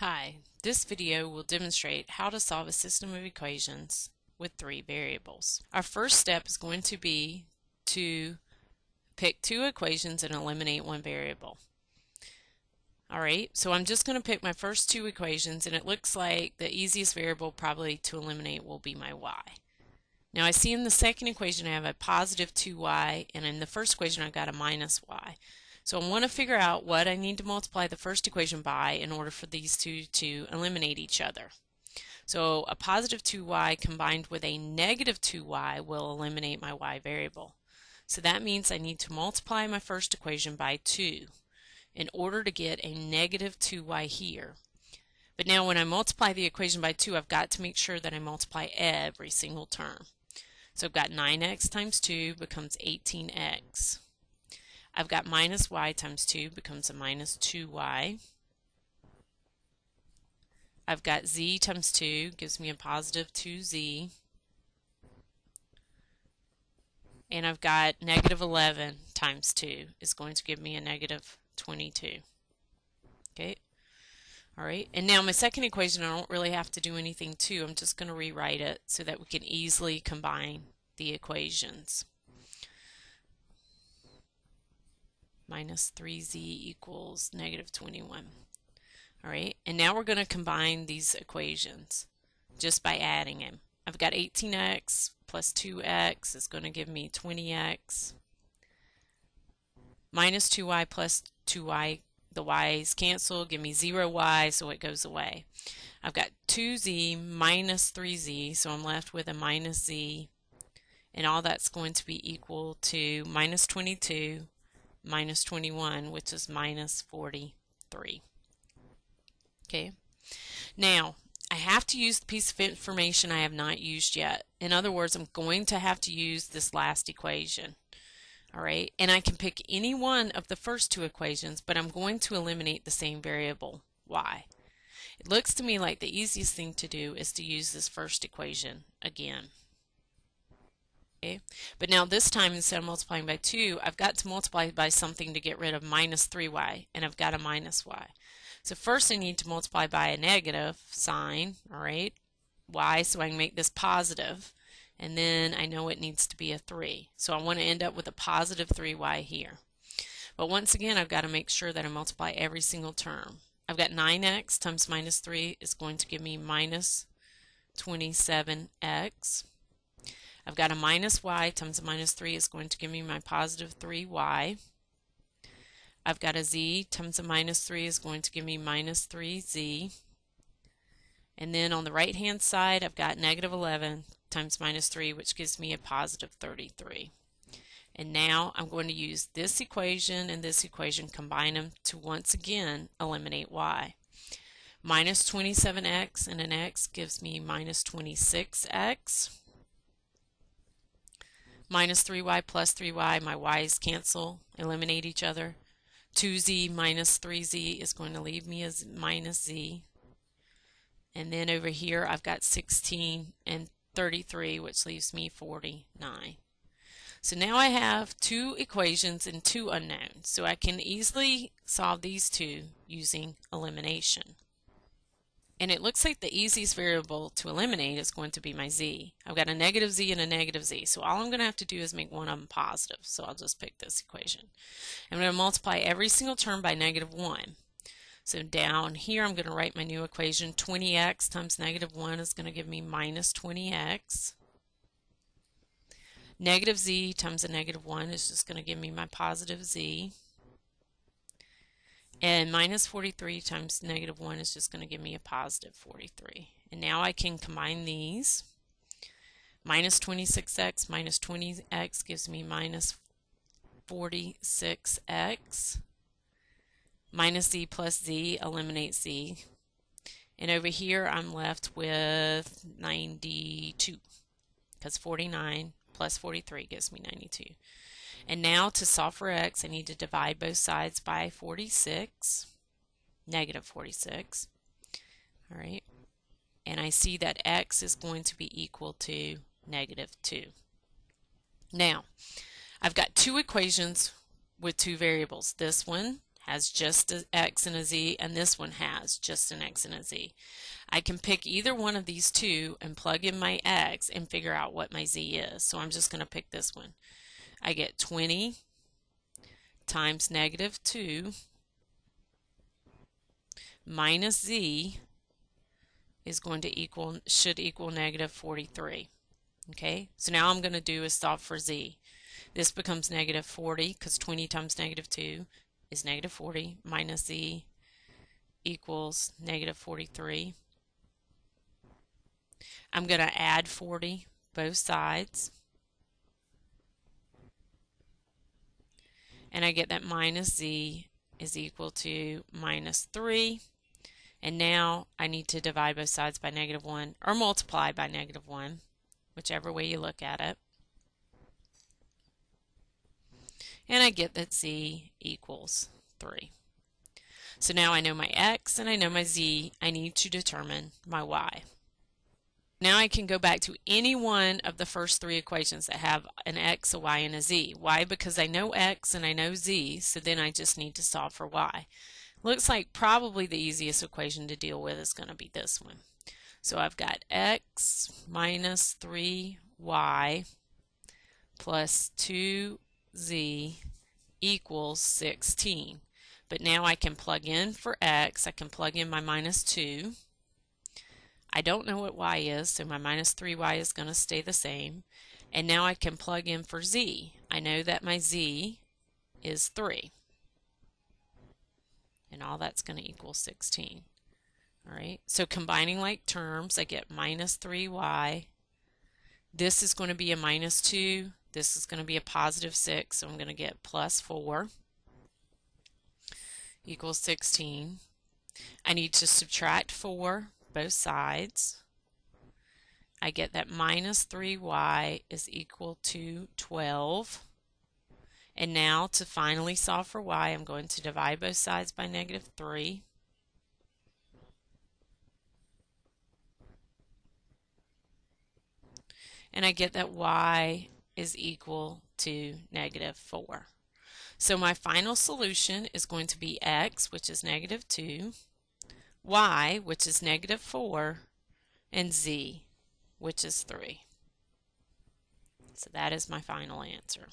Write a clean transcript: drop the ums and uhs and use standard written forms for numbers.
Hi, this video will demonstrate how to solve a system of equations with three variables. Our first step is going to be to pick two equations and eliminate one variable. Alright, so I'm just going to pick my first two equations, and it looks like the easiest variable probably to eliminate will be my y. Now I see in the second equation I have a positive 2y, and in the first equation I've got a minus y. So I want to figure out what I need to multiply the first equation by in order for these two to eliminate each other. So a positive 2y combined with a negative 2y will eliminate my y variable. So that means I need to multiply my first equation by 2 in order to get a negative 2y here. But now when I multiply the equation by 2, I've got to make sure that I multiply every single term. So I've got 9x times 2 becomes 18x. I've got minus y times 2 becomes a minus 2y. I've got z times 2 gives me a positive 2z. And I've got negative 11 times 2 is going to give me a negative 22. Okay. Alright, and now my second equation I don't really have to do anything to. I'm just going to rewrite it so that we can easily combine the equations. Minus 3z equals negative 21. Alright, and now we're going to combine these equations just by adding them. I've got 18x plus 2x is going to give me 20x. Minus 2y plus 2y, the y's cancel, give me 0y, so it goes away. I've got 2z minus 3z, so I'm left with a minus z, and all that's going to be equal to minus 22 minus 21, which is minus 43. Okay, now I have to use the piece of information I have not used yet. In other words, I'm going to have to use this last equation. Alright, and I can pick any one of the first two equations, but I'm going to eliminate the same variable, y. It looks to me like the easiest thing to do is to use this first equation again. Okay. But now this time, instead of multiplying by 2, I've got to multiply by something to get rid of minus 3y, and I've got a minus y. So first I need to multiply by a negative sign, alright, y, so I can make this positive, and then I know it needs to be a 3. So I want to end up with a positive 3y here. But once again, I've got to make sure that I multiply every single term. I've got 9x times minus 3 is going to give me minus 27x. I've got a minus y times a minus 3 is going to give me my positive 3y. I've got a z times a minus 3 is going to give me minus 3z. And then on the right hand side, I've got negative 11 times minus 3, which gives me a positive 33. And now I'm going to use this equation and this equation, combine them to once again eliminate y. Minus 27x and an x gives me minus 26x. Minus 3y plus 3y, my y's cancel, eliminate each other. 2z minus 3z is going to leave me as minus z. And then over here I've got 16 and 33, which leaves me 49. So now I have two equations and two unknowns, so I can easily solve these two using elimination. And it looks like the easiest variable to eliminate is going to be my z. I've got a negative z and a negative z, so all I'm going to have to do is make one of them positive, so I'll just pick this equation. I'm going to multiply every single term by negative 1. So down here I'm going to write my new equation. 20x times negative 1 is going to give me minus 20x. Negative z times a negative 1 is just going to give me my positive z. And minus 43 times negative 1 is just going to give me a positive 43. And now I can combine these. Minus 26x minus 20x gives me minus 46x. Minus z plus z eliminates z. And over here I'm left with 92, because 49 plus 43 gives me 92. And now to solve for x, I need to divide both sides by 46, negative 46. Alright, and I see that x is going to be equal to negative 2. Now, I've got two equations with two variables. This one has just an x and a z, and this one has just an x and a z. I can pick either one of these two and plug in my x and figure out what my z is. So I'm just going to pick this one. I get 20 times -2 minus z is going to should equal -43. Okay, so now I'm going to do is solve for z. This becomes -40 because 20 times -2 is -40 minus z equals -43. I'm going to add 40 both sides, and I get that minus z is equal to -3. And now I need to divide both sides by -1 or multiply by -1, whichever way you look at it. And I get that z equals 3. So now I know my x and I know my z. I need to determine my y. Now I can go back to any one of the first three equations that have an x, a y, and a z. Why? Because I know x and I know z, so then I just need to solve for y. Looks like probably the easiest equation to deal with is going to be this one. So I've got x minus 3y plus 2z equals 16. But now I can plug in for x. I can plug in my -2. I don't know what y is, so my -3y is going to stay the same. And now I can plug in for z. I know that my z is 3. And all that's going to equal 16. All right, so combining like terms, I get -3y. This is going to be a -2. This is going to be a +6, so I'm going to get +4 equals 16. I need to subtract 4 both sides. I get that -3y is equal to 12. And now to finally solve for y, I'm going to divide both sides by -3. And I get that y is equal to -4. So my final solution is going to be x, which is -2, y, which is -4, and z, which is 3. So that is my final answer.